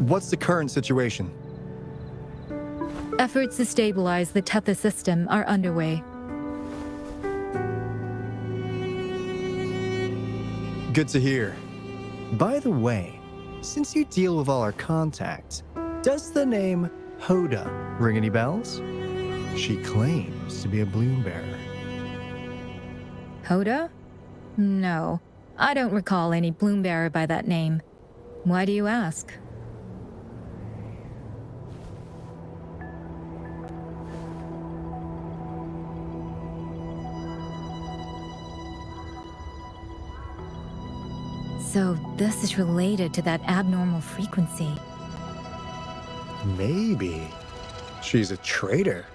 What's the current situation? Efforts to stabilize the Tethys system are underway. Good to hear. By the way, since you deal with all our contacts, does the name Hoda ring any bells? She claims to be a bloom bearer. Hoda? No, I don't recall any bloom bearer by that name. Why do you ask? So this is related to that abnormal frequency. Maybe. She's a traitor.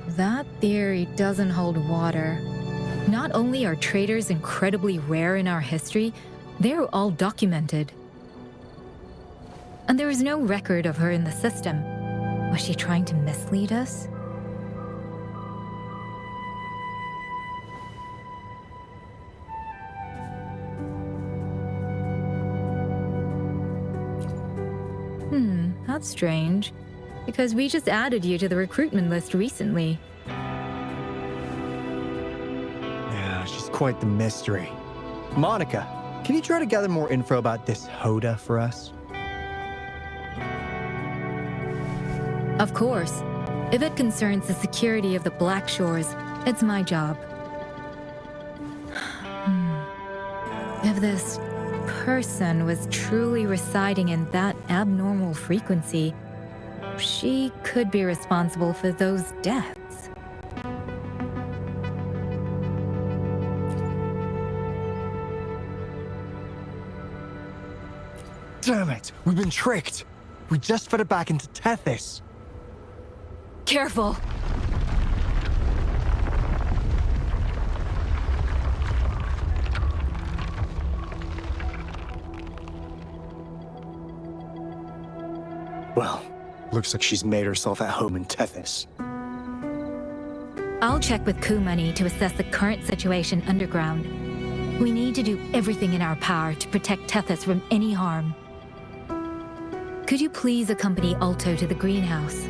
That theory doesn't hold water. Not only are traitors incredibly rare in our history, they're all documented. And there is no record of her in the system. Was she trying to mislead us? That's strange. Because we just added you to the recruitment list recently. Yeah, she's quite the mystery. Monica, can you try to gather more info about this Hoda for us? Of course. If it concerns the security of the Black Shores, it's my job. If this person was truly residing in that abnormal frequency, she could be responsible for those deaths. Damn it! We've been tricked! We just fed it back into Tethys. Careful! Well, looks like she's made herself at home in Tethys. I'll check with Coup Money to assess the current situation underground. We need to do everything in our power to protect Tethys from any harm. Could you please accompany Alto to the greenhouse?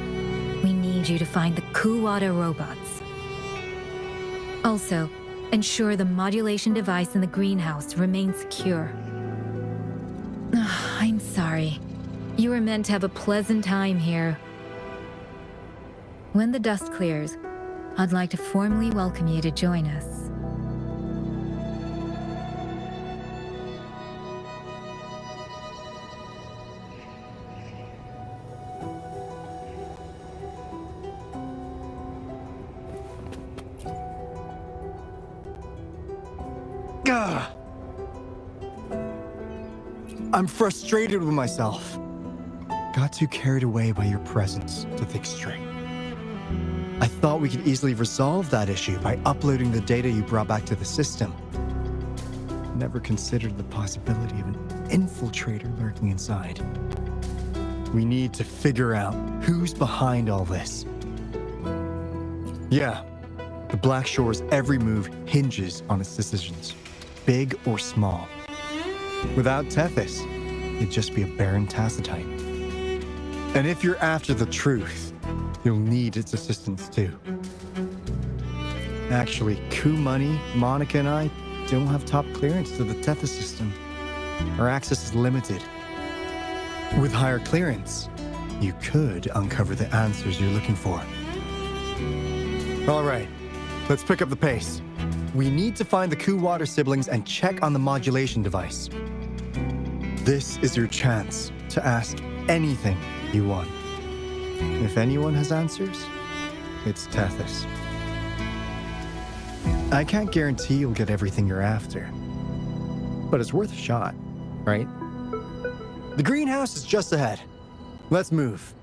We need you to find the Kuwata robots. Also, ensure the modulation device in the greenhouse remains secure. I'm sorry. You were meant to have a pleasant time here. When the dust clears, I'd like to formally welcome you to join us. Gah! I'm frustrated with myself. got too carried away by your presence to think straight. I thought we could easily resolve that issue by uploading the data you brought back to the system. Never considered the possibility of an infiltrator lurking inside. We need to figure out who's behind all this. Yeah, the Black Shore's every move hinges on its decisions, big or small. Without Tethys, it'd just be a barren Tacitite. And if you're after the truth, you'll need its assistance too. Actually, Coup Money, Monica, and I don't have top clearance to the Tethys system. Our access is limited. With higher clearance, you could uncover the answers you're looking for. All right, let's pick up the pace. We need to find the Coup Water siblings and check on the modulation device. This is your chance to ask anything you want. If anyone has answers, it's Tethys. I can't guarantee you'll get everything you're after, but it's worth a shot, right? The greenhouse is just ahead. Let's move.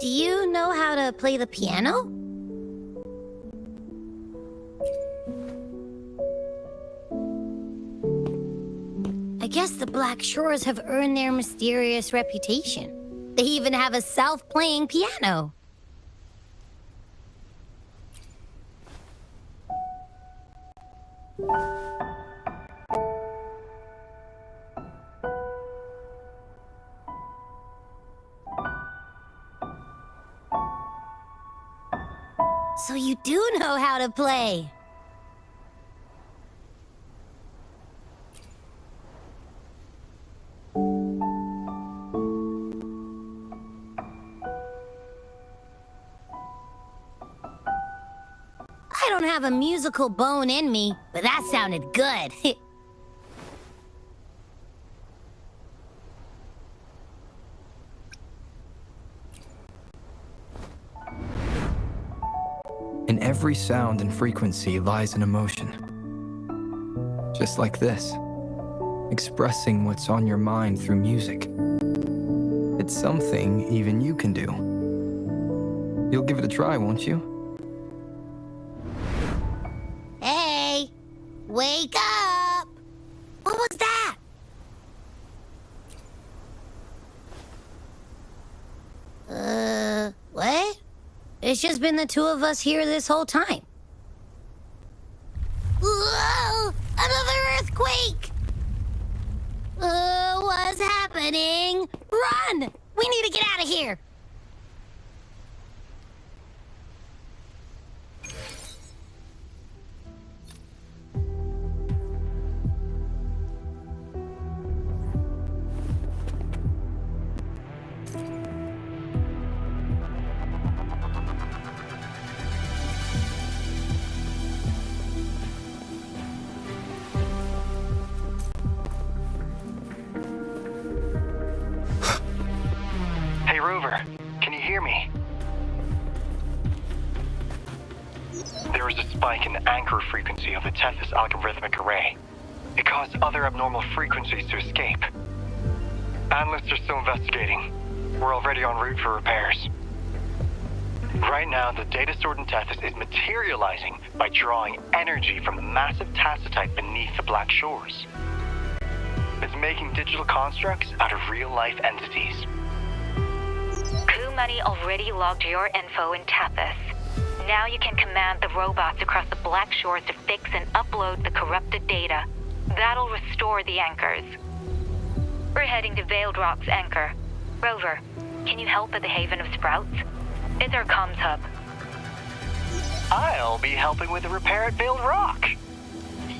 Do you know how to play the piano? I guess the Black Shores have earned their mysterious reputation. They even have a self-playing piano. So you do know how to play. I don't have a musical bone in me, but that sounded good. In every sound and frequency lies an emotion. Just like this, expressing what's on your mind through music. It's something even you can do. You'll give it a try, won't you? Hey! Wake up! What was that? What? It's just been the two of us here this whole time. Whoa! Another earthquake! What's happening? Run! We need to get out of here! Can you hear me? There is a spike in the anchor frequency of the Tethys algorithmic array. It caused other abnormal frequencies to escape. Analysts are still investigating. We're already en route for repairs. Right now, the data stored in Tethys is materializing by drawing energy from the massive tacitite beneath the Black Shores. It's making digital constructs out of real-life entities. Who Blue Money already logged your info in Tethys. Now you can command the robots across the Black Shores to fix and upload the corrupted data. That'll restore the anchors. We're heading to Veiled Rock's anchor. Rover, can you help at the Haven of Sprouts? It's our comms hub. I'll be helping with the repair at Veiled Rock.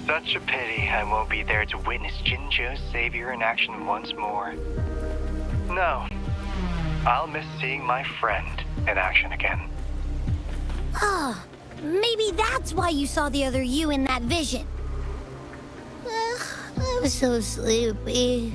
Such a pity I won't be there to witness Jinzhou's savior in action once more. No, I'll miss seeing my friend in action again. Oh, maybe that's why you saw the other you in that vision. I was so sleepy.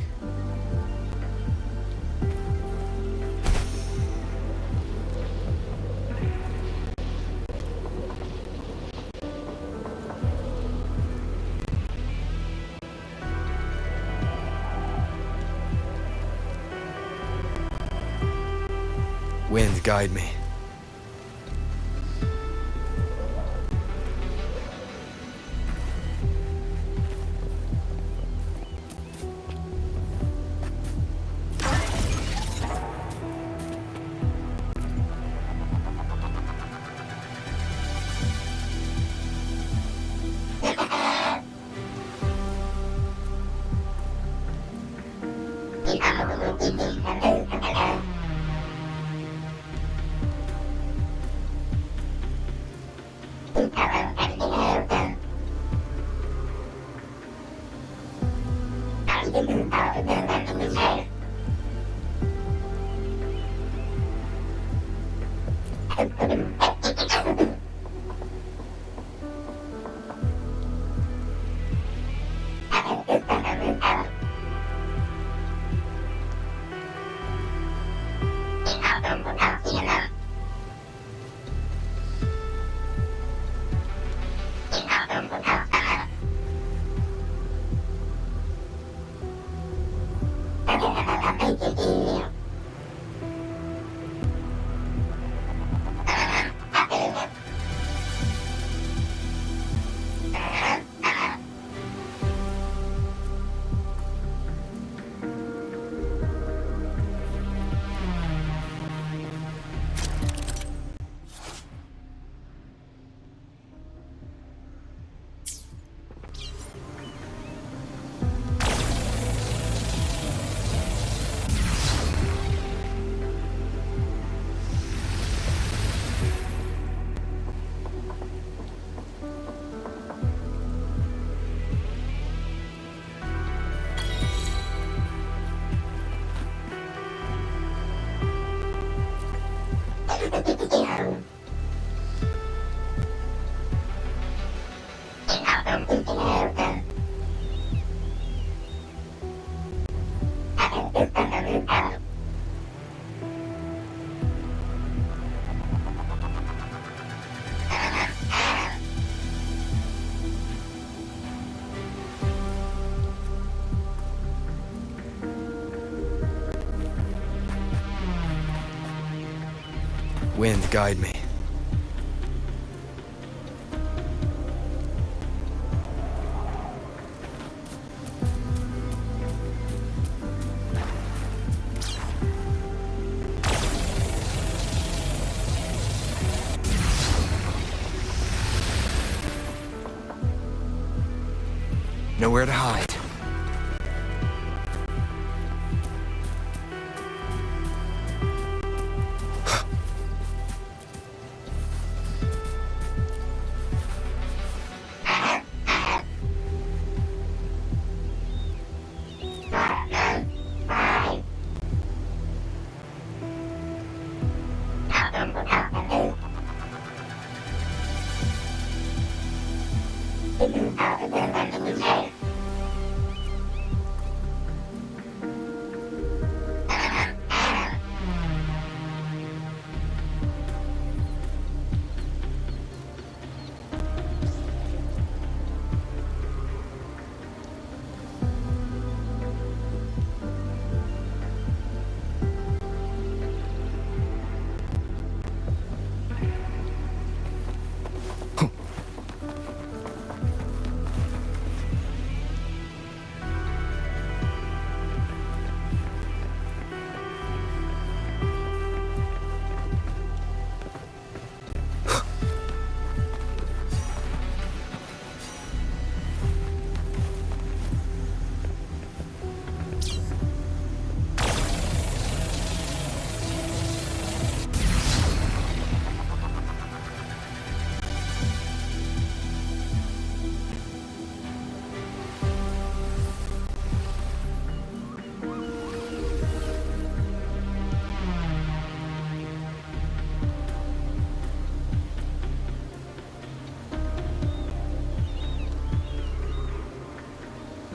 Wind, guide me. Wind, guide me. Nowhere to hide.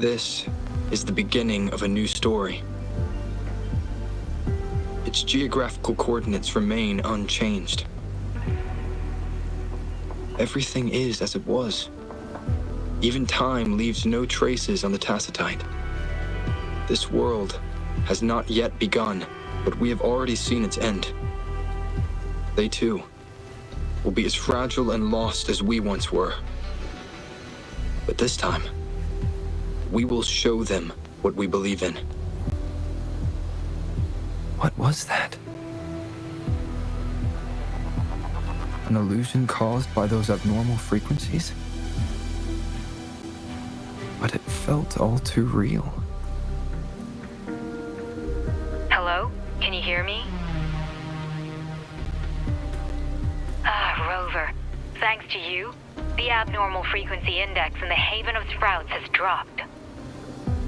This is the beginning of a new story. Its geographical coordinates remain unchanged. Everything is as it was. Even time leaves no traces on the Tacitite. This world has not yet begun, but we have already seen its end. They too will be as fragile and lost as we once were. But this time, we will show them what we believe in. What was that? An illusion caused by those abnormal frequencies? But it felt all too real. Hello? Can you hear me? Rover. Thanks to you, the abnormal frequency index in the Haven of Sprouts has dropped.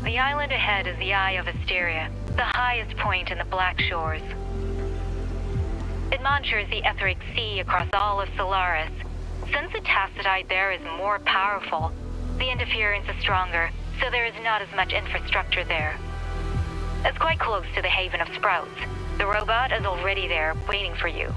The island ahead is the Eye of Asteria, the highest point in the Black Shores. It monitors the etheric sea across all of Solaris. Since the Tacitite there is more powerful, the interference is stronger, so there is not as much infrastructure there. It's quite close to the Haven of Sprouts. The robot is already there, waiting for you.